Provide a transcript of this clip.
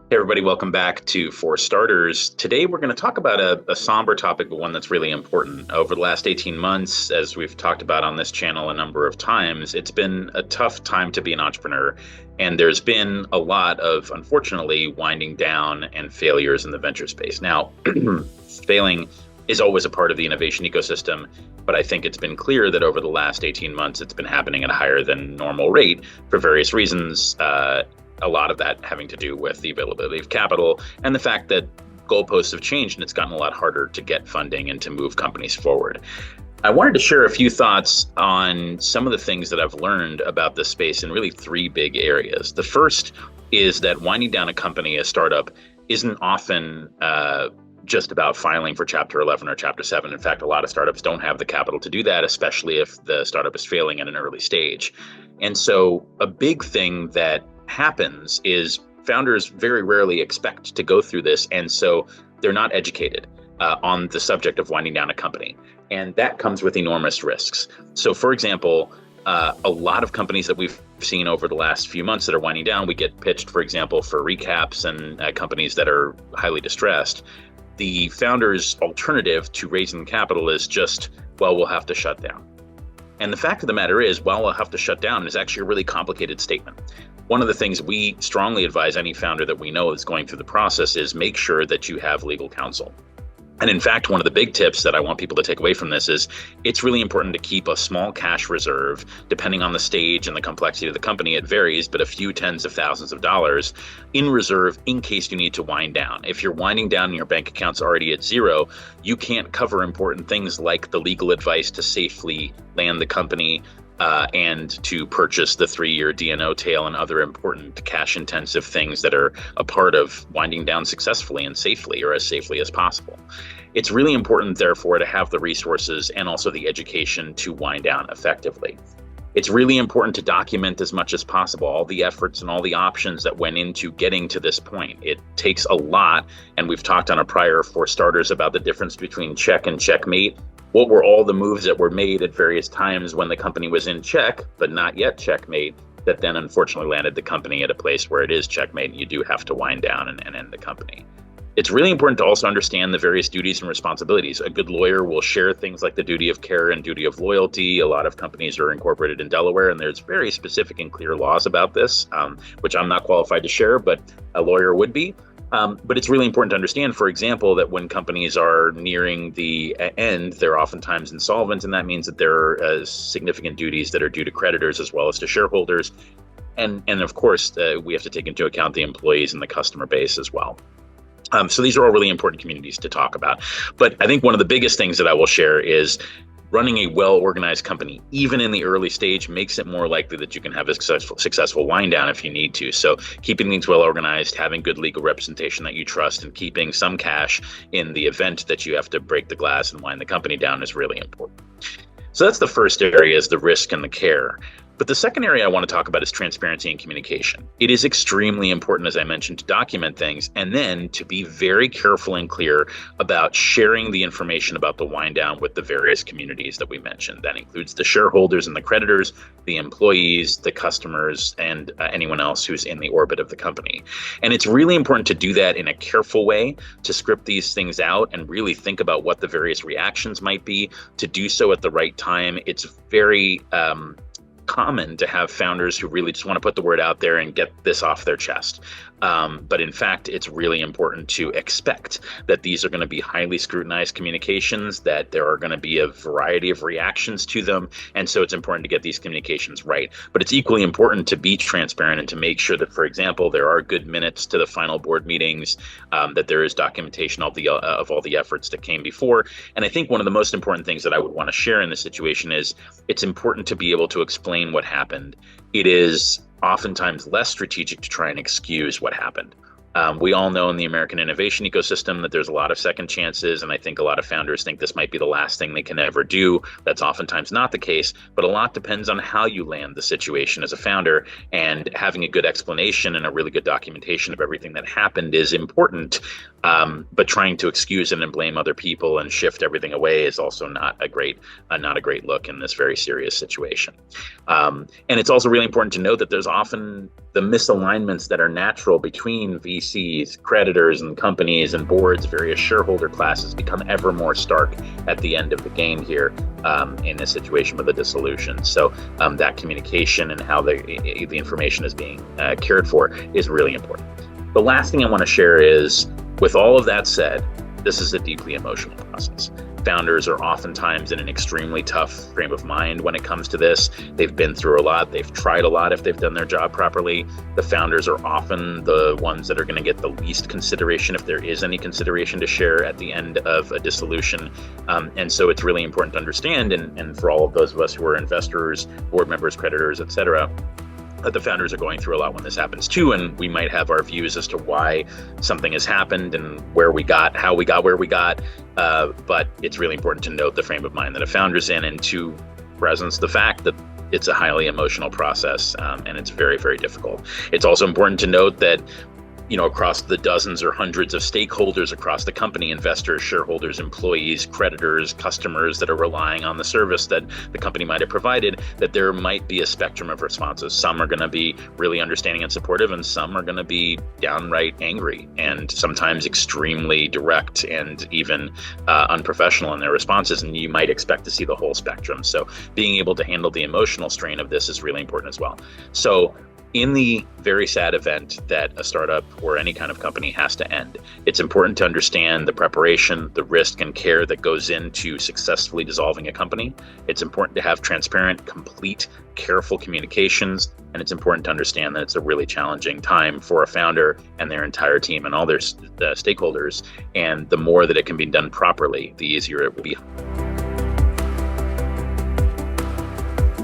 Hey everybody, welcome back to For Starters. Today we're going to talk about a somber topic, but one that's really important. Over the last 18 months, as we've talked about on this channel a number of times, it's been a tough time to be an entrepreneur. And there's been a lot of, unfortunately, winding down and failures in the venture space. Now, failing is always a part of the innovation ecosystem, but I think it's been clear that over the last 18 months, it's been happening at a higher than normal rate for various reasons. A lot of that having to do with the availability of capital and the fact that goalposts have changed and it's gotten a lot harder to get funding and to move companies forward. I wanted to share a few thoughts on some of the things that I've learned about this space in really three big areas. The first is that winding down a company, a startup, isn't often just about filing for Chapter 11 or Chapter 7. In fact, a lot of startups don't have the capital to do that, especially if the startup is failing at an early stage. And so a big thing that happens is founders very rarely expect to go through this, and so they're not educated on the subject of winding down a company, and that comes with enormous risks. So for example, a lot of companies that we've seen over the last few months that are winding down, we get pitched, for example, for recaps, and companies that are highly distressed. The founder's alternative to raising capital is just, well, we'll have to shut down. And the fact of the matter is, well, we'll have to shut down is actually a really complicated statement. One of the things we strongly advise any founder that we know is going through the process is make sure that you have legal counsel. And in fact, one of the big tips that I want people to take away from this is it's really important to keep a small cash reserve. Depending on the stage and the complexity of the company, it varies, but a few tens of thousands of dollars in reserve in case you need to wind down. If you're winding down and your bank account's already at zero, you can't cover important things like the legal advice to safely land the company, and to purchase the 3-year D&O tail and other important cash-intensive things that are a part of winding down successfully and safely, or as safely as possible. It's really important, therefore, to have the resources and also the education to wind down effectively. It's really important to document as much as possible all the efforts and all the options that went into getting to this point. It takes a lot, and we've talked on a prior For Starters about the difference between check and checkmate. What were all the moves that were made at various times when the company was in check, but not yet checkmate, that then unfortunately landed the company at a place where it is checkmate and you do have to wind down and end the company. It's really important to also understand the various duties and responsibilities. A good lawyer will share things like the duty of care and duty of loyalty. A lot of companies are incorporated in Delaware, and there's very specific and clear laws about this, which I'm not qualified to share, but a lawyer would be. But it's really important to understand, for example, that when companies are nearing the end, they're oftentimes insolvent, and that means that there are significant duties that are due to creditors as well as to shareholders. And of course, we have to take into account the employees and the customer base as well. So these are all really important communities to talk about. But I think one of the biggest things that I will share is running a well-organized company, even in the early stage, makes it more likely that you can have a successful wind down if you need to. So keeping things well-organized, having good legal representation that you trust, and keeping some cash in the event that you have to break the glass and wind the company down is really important. So that's the first area, is the risk and the care. But the second area I want to talk about is transparency and communication. It is extremely important, as I mentioned, to document things and then to be very careful and clear about sharing the information about the wind down with the various communities that we mentioned. That includes the shareholders and the creditors, the employees, the customers, and anyone else who's in the orbit of the company. And it's really important to do that in a careful way, to script these things out and really think about what the various reactions might be, to do so at the right time. It's very common to have founders who really just want to put the word out there and get this off their chest. But in fact, it's really important to expect that these are going to be highly scrutinized communications, that there are going to be a variety of reactions to them. And so it's important to get these communications right. But it's equally important to be transparent and to make sure that, for example, there are good minutes to the final board meetings, that there is documentation of all the efforts that came before. And I think one of the most important things that I would want to share in this situation is it's important to be able to explain what happened. It is oftentimes less strategic to try and excuse what happened. We all know in the American innovation ecosystem that there's a lot of second chances, and I think a lot of founders think this might be the last thing they can ever do. That's oftentimes not the case, but a lot depends on how you land the situation as a founder, and having a good explanation and a really good documentation of everything that happened is important. But trying to excuse it and blame other people and shift everything away is also not a great look in this very serious situation. And it's also really important to note that there's often the misalignments that are natural between VC VCs, creditors and companies and boards, various shareholder classes become ever more stark at the end of the game here in a situation with a dissolution. So that communication and how the information is being cared for is really important. The last thing I want to share is, with all of that said, this is a deeply emotional process. Founders are oftentimes in an extremely tough frame of mind when it comes to this. They've been through a lot. They've tried a lot if they've done their job properly. The founders are often the ones that are going to get the least consideration, if there is any consideration to share at the end of a dissolution. And so it's really important to understand, and for all of those of us who are investors, board members, creditors, et cetera, that the founders are going through a lot when this happens too, and we might have our views as to why something has happened and where we got, how we got where we got, but it's really important to note the frame of mind that a founder's in, and to presence the fact that it's a highly emotional process, and it's very, very difficult. It's also important to note that across the dozens or hundreds of stakeholders across the company, investors, shareholders, employees, creditors, customers that are relying on the service that the company might have provided, that there might be a spectrum of responses. Some are going to be really understanding and supportive, and some are going to be downright angry and sometimes extremely direct and even unprofessional in their responses. And you might expect to see the whole spectrum. So being able to handle the emotional strain of this is really important as well. So in the very sad event that a startup or any kind of company has to end, it's important to understand the preparation, the risk and care that goes into successfully dissolving a company. It's important to have transparent, complete, careful communications, and it's important to understand that it's a really challenging time for a founder and their entire team and all their stakeholders. And the more that it can be done properly, the easier it will be.